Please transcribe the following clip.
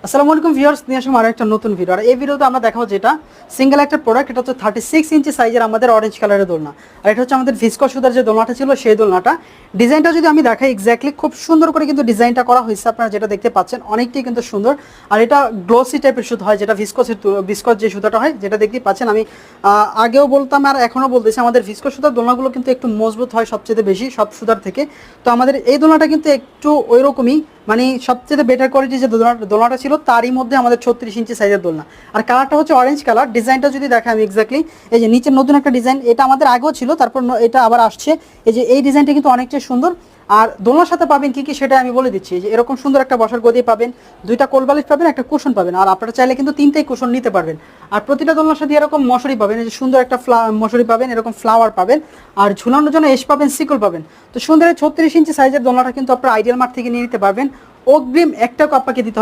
আসসালামু আলাইকুম ভিউয়ার্স, নিয়ে আসলাম আরো একটা নতুন ভিডিও। আর এই ভিডিওতে আমরা দেখাবো যেটা সিঙ্গেল একটা প্রোডাক্ট, এটা হচ্ছে 36 ইঞ্চি সাইজের আমাদের অরেঞ্জ কালারের দোলনা। আর এটা হচ্ছে আমাদের ভিসকো সুতার যে দোলনাটা ছিল সেই দোলনাটা। ডিজাইনটা যদি আমি দেখাই এক্স্যাক্টলি খুব সুন্দর করে কিন্তু ডিজাইনটা করা হয়েছে, আপনারা যেটা দেখতে পাচ্ছেন অনেকটাই কিন্তু সুন্দর। আর এটা গ্লোসি টাইপের সুতা হয়, যেটা ভিসকস যে সুতাটা হয় যেটা দেখতেই পাচ্ছেন। আমি আগেও বলতাম আর এখনও বলতেছি, আমাদের ভিসকো সুতার দোলনাগুলো কিন্তু একটু মজবুত হয় সবচেয়ে বেশি সব সুতার থেকে। তো আমাদের এই দোলনাটা কিন্তু একটু ওই রকমই, মানে সবচেয়ে বেটার কোয়ালিটি যে দোলনাটা ছিল তারই মধ্যে আমাদের 36 ইঞ্চি সাইজের দোলনা। আর কালারটা হচ্ছে অরেঞ্জ কালার। ডিজাইনটা যদি দেখাই আমি এক্স্যাক্টলি, এই যে নিচের নতুন একটা ডিজাইন, এটা আমাদের আগেও ছিল, তারপর এটা আবার আসছে। এই যে এই ডিজাইনটা কিন্তু অনেকটাই সুন্দর। আর দোলনার সাথে পাবেন কি কি সেটা আমি বলে দিচ্ছি। যে এরকম সুন্দর একটা বসার গদি পাবেন, দুইটা কোলবালিশ পাবেন, একটা কুশন পাবেন। আর আপনারা চাইলে কিন্তু তিনটেই কুশন নিতে পারবেন। আর প্রতিটা দোলনার সাথে এরকম মশারি পাবেন, এই যে সুন্দর একটা মশারি পাবেন, এরকম ফ্লাওয়ার পাবেন। আর ঝুলানোর জন্য এস পাবেন, সিকল পাবেন। তো সুন্দর 36 ইঞ্চি সাইজের দোলনাটা কিন্তু আপনারা আইডিয়াল মার্ট থেকে নিয়ে নিতে পারবেন। অগ্রিম 1 টাকা আপনাকে দিতে হবে।